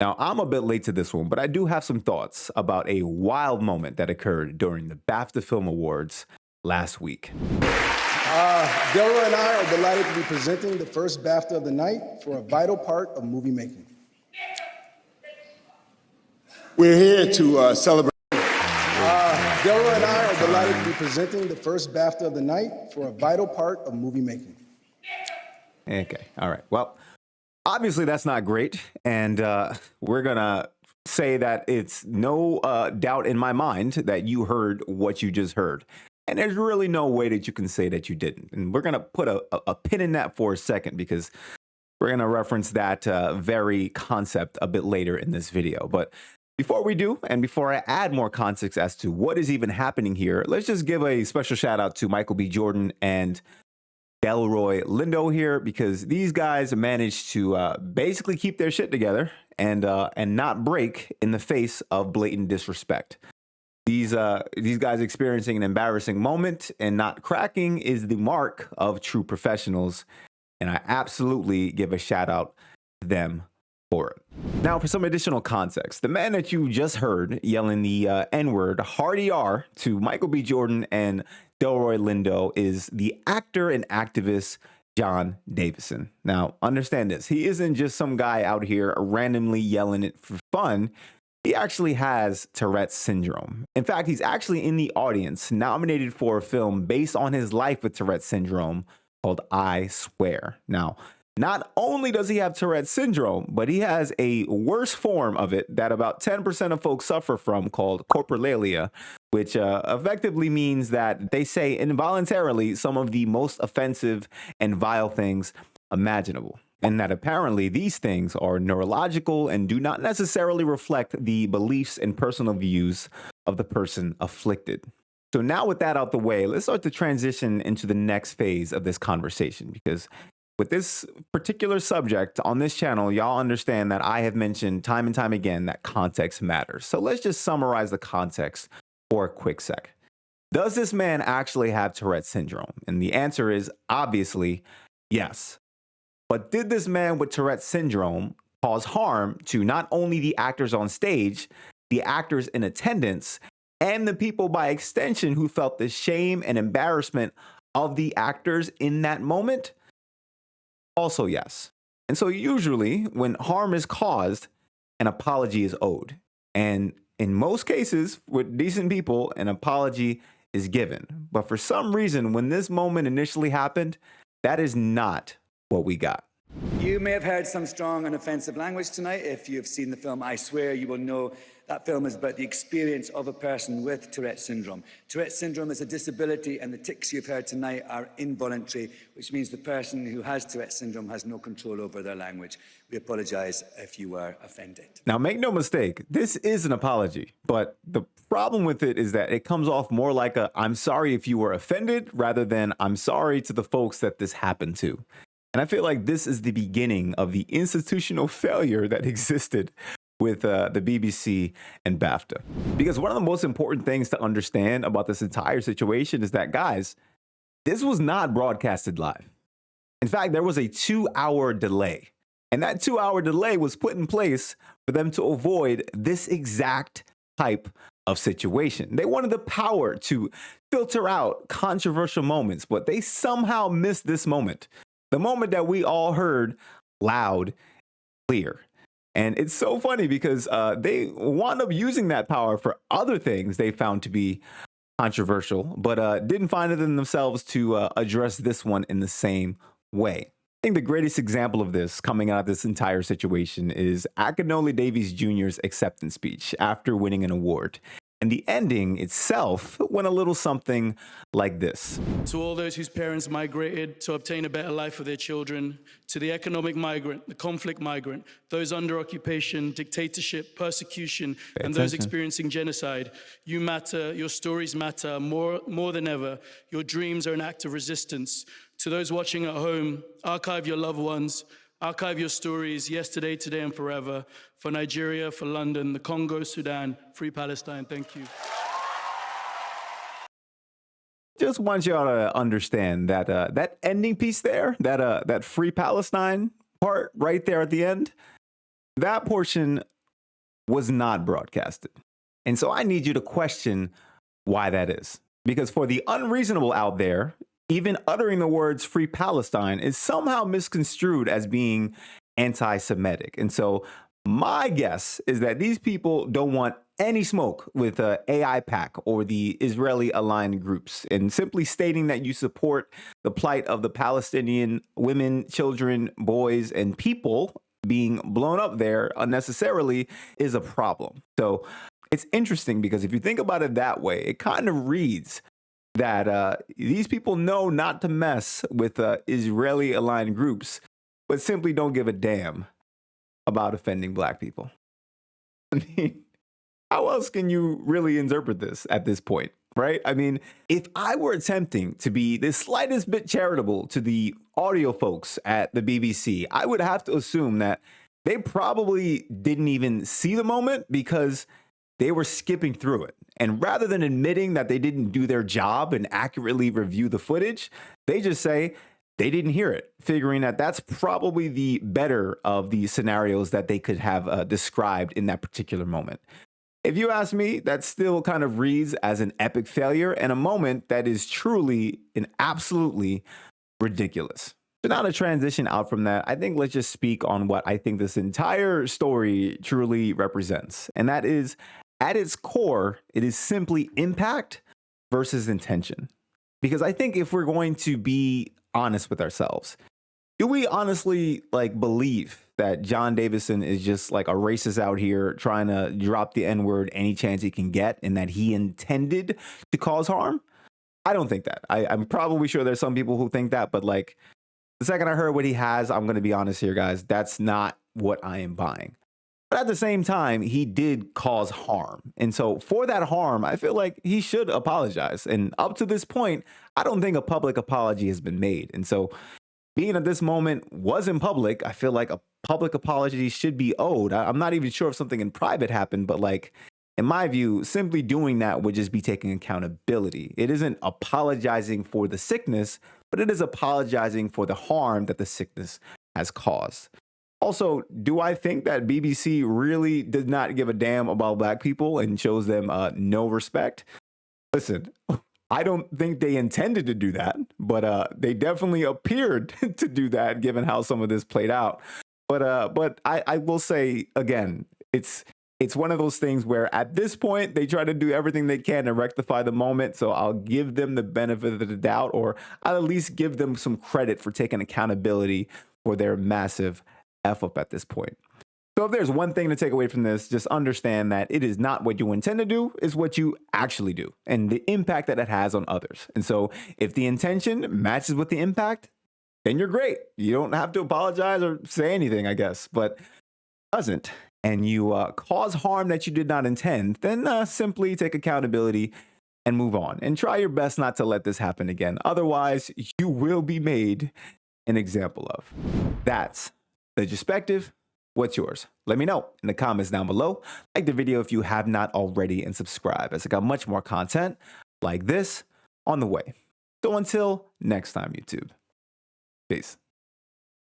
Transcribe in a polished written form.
Now, I'm a bit late to this one, but I do have some thoughts about a wild moment that occurred during the BAFTA Film Awards last week. Delroy and I are delighted to be presenting the first BAFTA of the night for a vital part of movie making. We're here to celebrate. Delroy and I are delighted to be presenting the first BAFTA of the night for a vital part of movie making. Okay, all right. Well, obviously that's not great, and we're gonna say that it's no doubt in my mind that you heard what you just heard. And there's really no way that you can say that you didn't. And we're going to put a pin in that for a second because we're going to reference that very concept a bit later in this video. But before we do, and before I add more context as to what is even happening here, let's just give a special shout out to Michael B. Jordan and Delroy Lindo here, because these guys managed to basically keep their shit together and not break in the face of blatant disrespect. These guys experiencing an embarrassing moment and not cracking is the mark of true professionals, and I absolutely give a shout out to them for it. Now, for some additional context, the man that you just heard yelling the N-word hard ER to Michael B. Jordan and Delroy Lindo is the actor and activist John Davidson. Now, understand this. He isn't just some guy out here randomly yelling it for fun. He actually has Tourette's syndrome. In fact, he's actually in the audience nominated for a film based on his life with Tourette's syndrome called I Swear. Now, not only does he have Tourette's syndrome, but he has a worse form of it that about 10% of folks suffer from called Coprolalia, which effectively means that they say involuntarily some of the most offensive and vile things imaginable. And that apparently these things are neurological and do not necessarily reflect the beliefs and personal views of the person afflicted. So now with that out the way, let's start to transition into the next phase of this conversation, because with this particular subject on this channel, y'all understand that I have mentioned time and time again that context matters. So let's just summarize the context for a quick sec. Does this man actually have Tourette's syndrome? And the answer is obviously yes. But did this man with Tourette's syndrome cause harm to not only the actors on stage, the actors in attendance, and the people by extension who felt the shame and embarrassment of the actors in that moment? Also, yes. And so usually when harm is caused, an apology is owed. And in most cases, with decent people, an apology is given. But for some reason, when this moment initially happened, that is not what we got. You may have heard some strong and offensive language tonight. If you've seen the film I Swear, you will know that film is about the experience of a person with Tourette's syndrome. Tourette's syndrome is a disability, and the tics you've heard tonight are involuntary, which means the person who has Tourette's syndrome has no control over their language. We apologize if you were offended. Now, make no mistake, this is an apology, but the problem with it is that it comes off more like a I'm sorry if you were offended rather than I'm sorry to the folks that this happened to. And I feel like this is the beginning of the institutional failure that existed with the BBC and BAFTA. Because one of the most important things to understand about this entire situation is that, guys, this was not broadcasted live. In fact, there was a 2-hour delay. And that 2-hour delay was put in place for them to avoid this exact type of situation. They wanted the power to filter out controversial moments, but they somehow missed this moment. The moment that we all heard loud, clear. And it's so funny because they wound up using that power for other things they found to be controversial, but didn't find it in themselves to address this one in the same way. I think the greatest example of this coming out of this entire situation is Akinole Davies Jr.'s acceptance speech after winning an award. And the ending itself went a little something like this. To all those whose parents migrated to obtain a better life for their children, to the economic migrant, the conflict migrant, those under occupation, dictatorship, persecution, and those experiencing genocide, you matter, your stories matter more than ever. Your dreams are an act of resistance. To those watching at home, archive your loved ones, archive your stories, yesterday, today, and forever. For Nigeria, for London, the Congo, Sudan, free Palestine. Thank you. Just want y'all to understand that that ending piece there, that free Palestine part right there at the end, that portion was not broadcasted. And so I need you to question why that is. Because for the unreasonable out there, even uttering the words Free Palestine is somehow misconstrued as being anti-Semitic. And so my guess is that these people don't want any smoke with AIPAC or the Israeli-aligned groups. And simply stating that you support the plight of the Palestinian women, children, boys, and people being blown up there unnecessarily is a problem. So it's interesting because if you think about it that way, it kind of reads that these people know not to mess with Israeli-aligned groups, but simply don't give a damn about offending Black people. I mean, how else can you really interpret this at this point, right? I mean, if I were attempting to be the slightest bit charitable to the audio folks at the BBC, I would have to assume that they probably didn't even see the moment because they were skipping through it. And rather than admitting that they didn't do their job and accurately review the footage, they just say they didn't hear it, figuring that that's probably the better of the scenarios that they could have described in that particular moment. If you ask me, that still kind of reads as an epic failure and a moment that is truly and absolutely ridiculous. So now to transition out from that, I think let's just speak on what I think this entire story truly represents. And that is, at its core, it is simply impact versus intention. Because I think if we're going to be honest with ourselves, do we honestly believe that John Davidson is just like a racist out here trying to drop the N-word any chance he can get and that he intended to cause harm? I don't think that. I'm probably sure there's some people who think that, but the second I heard what he has, I'm going to be honest here, guys, that's not what I am buying. But at the same time, he did cause harm. And so for that harm, I feel like he should apologize. And up to this point, I don't think a public apology has been made. And so being at this moment was in public, I feel like a public apology should be owed. I'm not even sure if something in private happened, but in my view, simply doing that would just be taking accountability. It isn't apologizing for the sickness, but it is apologizing for the harm that the sickness has caused. Also, do I think that BBC really did not give a damn about Black people and shows them no respect? Listen, I don't think they intended to do that, but they definitely appeared to do that given how some of this played out. But I will say, again, it's one of those things where at this point, they try to do everything they can to rectify the moment. So I'll give them the benefit of the doubt, or I'll at least give them some credit for taking accountability for their massive F up at this point. So if there's one thing to take away from this, just understand that it is not what you intend to do, it's what you actually do and the impact that it has on others. And so if the intention matches with the impact, then you're great. You don't have to apologize or say anything, I guess. But if it doesn't, and you cause harm that you did not intend, then simply take accountability and move on. And try your best not to let this happen again. Otherwise, you will be made an example of. That's the perspective. What's yours? Let me know in the comments down below. Like the video if you have not already, and subscribe, as I got much more content like this on the way. So until next time, YouTube. Peace.